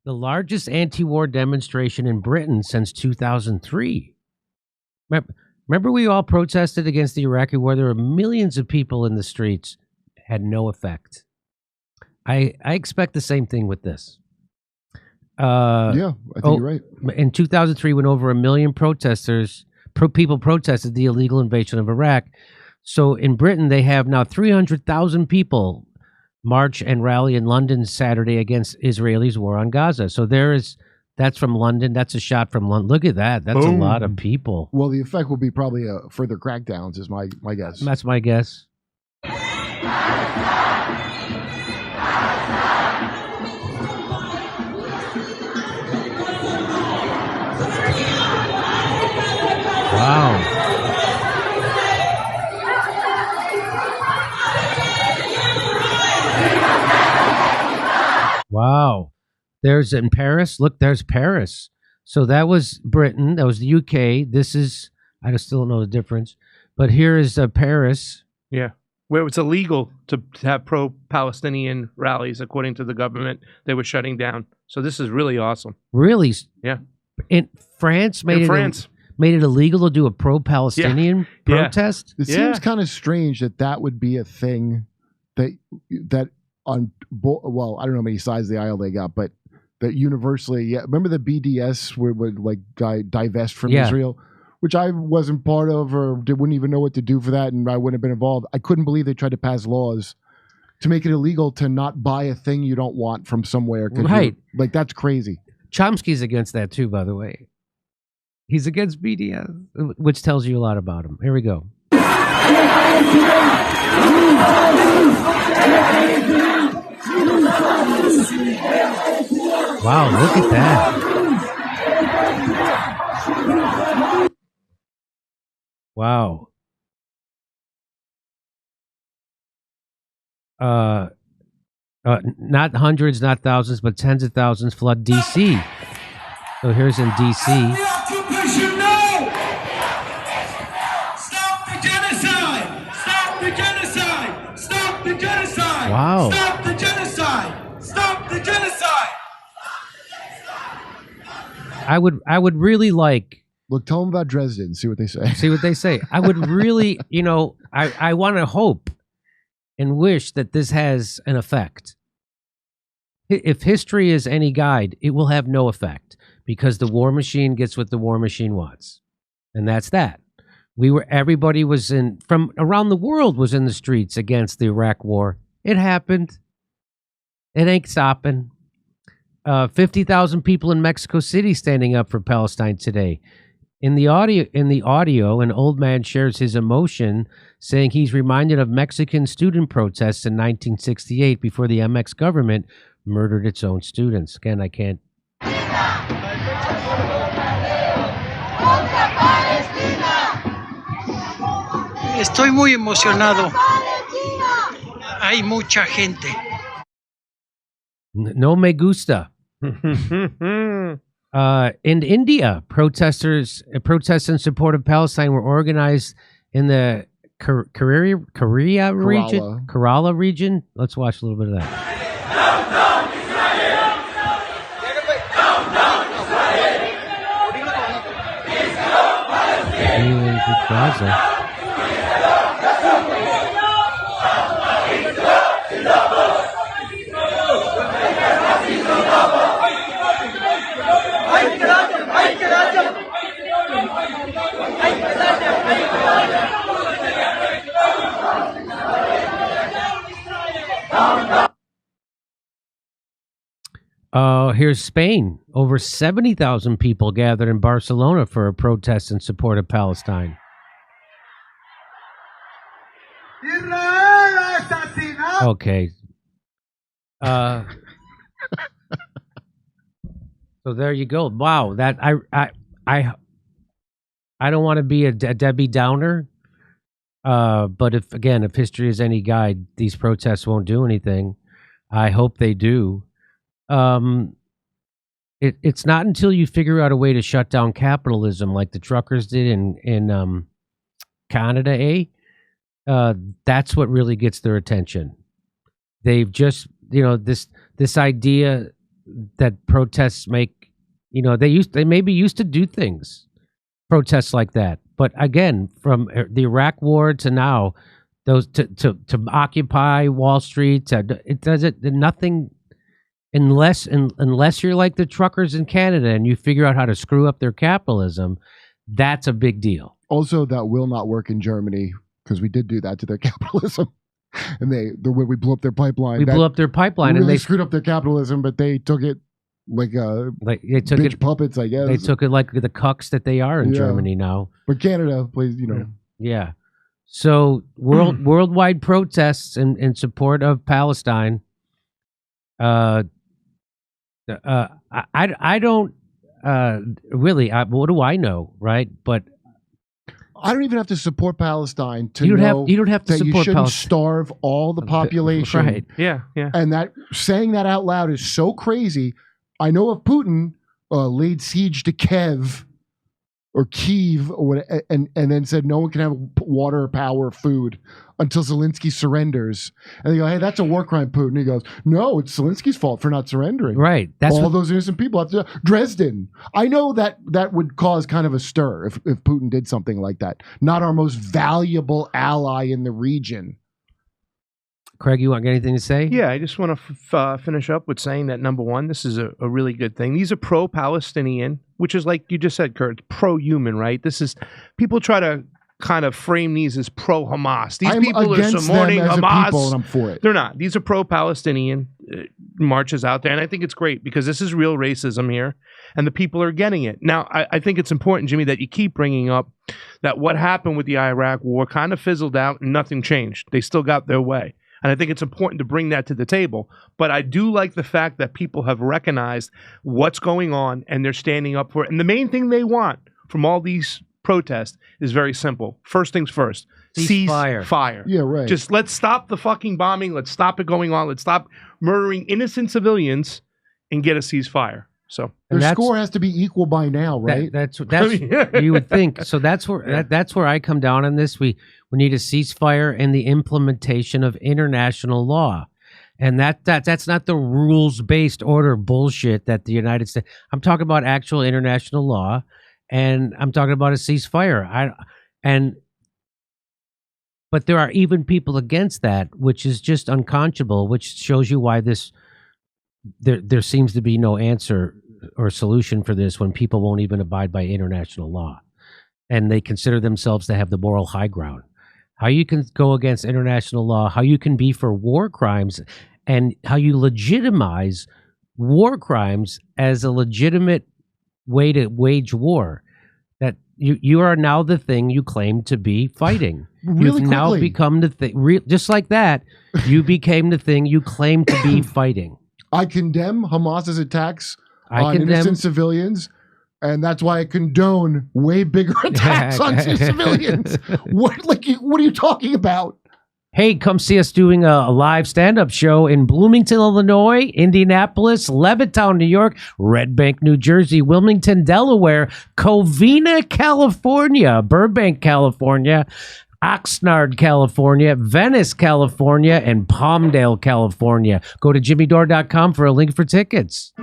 The largest anti-war demonstration in Britain since 2003. Remember we all protested against the Iraqi war? There were millions of people in the streets. Had no effect. I expect the same thing with this. Yeah, I think you're right. In 2003, when over 1 million people protested the illegal invasion of Iraq. So in Britain, they have now 300,000 people march and rally in London Saturday against Israelis' war on Gaza. So that's from London. That's a shot from London. Look at that. That's Boom. A lot of people. Well, the effect will be probably further crackdowns, is my guess. That's my guess. Wow. Wow. There's in Paris. Look, there's Paris. So that was Britain. That was the UK. This is, I still don't know the difference. But here is Paris. Yeah. Where it's illegal to have pro-Palestinian rallies, according to the government, they were shutting down. So this is really awesome. Really? Yeah. In France made it illegal to do a pro-Palestinian protest? It seems kind of strange that would be a thing that on, well, I don't know how many sides of the aisle they got, but that universally, remember the BDS would like divest from Israel, which I wasn't part of or wouldn't even know what to do for that, and I wouldn't have been involved. I couldn't believe they tried to pass laws to make it illegal to not buy a thing you don't want from somewhere. Right. Like, that's crazy. Chomsky's against that too, by the way. He's against BDS, which tells you a lot about him. Here we go. Wow, look at that. Wow. Not hundreds, not thousands, but tens of thousands flood D.C. So here's in D.C. Stop the occupation now! Stop the genocide! Stop the genocide! Stop the genocide! Wow. Stop the genocide! Stop the genocide! I would really like. Look, tell them about Dresden. See what they say. See what they say. I would really, I want to hope and wish that this has an effect. If history is any guide, it will have no effect because the war machine gets what the war machine wants. And that's that. Everybody was from around the world was in the streets against the Iraq war. It happened. It ain't stopping. 50,000 people in Mexico City standing up for Palestine today. In the audio, an old man shares his emotion, saying he's reminded of Mexican student protests in 1968 before the MX government murdered its own students. Again, I can't. Estoy muy emocionado. Hay mucha gente. No me gusta. In India, protests in support of Palestine were organized in the Kerala region. Let's watch a little bit of that. Gaza. Here's Spain. Over 70,000 people gathered in Barcelona for a protest in support of Palestine. Okay. So there you go. Wow, that I don't want to be a Debbie Downer, but if history is any guide, these protests won't do anything. I hope they do. It's not until you figure out a way to shut down capitalism like the truckers did in Canada, that's what really gets their attention. They've just, this idea that protests make, they maybe used to do things, protests like that. But again, from the Iraq War to now, those to occupy Wall Street, it does it nothing unless you're like the truckers in Canada and you figure out how to screw up their capitalism. That's a big deal. Also, that will not work in Germany because we did do that to their capitalism, and we blew up their pipeline. We blew up their pipeline, really and they screwed up their capitalism, but they took it like they took bitch it puppets, I guess. They took it like the cucks that they are in Germany now. But Canada plays, Yeah. So worldwide protests in support of Palestine. I don't really. What do I know, right? But I don't even have to support Palestine to you know don't have to that support you shouldn't Palestine. starve all the population. Right. Yeah. And that saying that out loud is so crazy. I know if Putin laid siege to Kiev or Kyiv or whatever, and then said no one can have water, power, food until Zelensky surrenders. And they go, hey, that's a war crime, Putin. He goes, no, it's Zelensky's fault for not surrendering. Right. That's all those innocent people have to Dresden. I know that would cause kind of a stir if Putin did something like that. Not our most valuable ally in the region. Craig, you want anything to say? Yeah, I just want to finish up with saying that, number one, this is a really good thing. These are pro-Palestinian, which is like you just said, Kurt, pro-human, right? People try to kind of frame these as pro-Hamas. These people are supporting Hamas. People, and I'm for it. They're not. These are pro-Palestinian marches out there, and I think it's great because this is real racism here, and the people are getting it. Now, I think it's important, Jimmy, that you keep bringing up that what happened with the Iraq war kind of fizzled out and nothing changed. They still got their way. And I think it's important to bring that to the table. But I do like the fact that people have recognized what's going on and they're standing up for it. And the main thing they want from all these protests is very simple. First things first. Cease fire. Yeah, right. Just let's stop the fucking bombing. Let's stop it going on. Let's stop murdering innocent civilians and get a ceasefire. So their score has to be equal by now, right? That's you would think. So that's where I come down on this. We need a ceasefire and the implementation of international law, and that's not the rules based order bullshit that the United States. I'm talking about actual international law, and I'm talking about a ceasefire. But there are even people against that, which is just unconscionable. Which shows you why there seems to be no answer or solution for this when people won't even abide by international law and they consider themselves to have the moral high ground. How you can go against international law, how you can be for war crimes, and how you legitimize war crimes as a legitimate way to wage war. That you are now the thing you claim to be fighting. Really You've now become the thing. Just like that, you became the thing you claim to be fighting. I condemn Hamas's attacks on innocent civilians, and that's why I condone way bigger attacks on civilians. What are you talking about? Hey, come see us doing a live stand-up show in Bloomington, Illinois, Indianapolis, Levittown, New York, Red Bank, New Jersey, Wilmington, Delaware, Covina, California, Burbank, California, Oxnard, California, Venice, California, and Palmdale, California. Go to jimmydore.com for a link for tickets.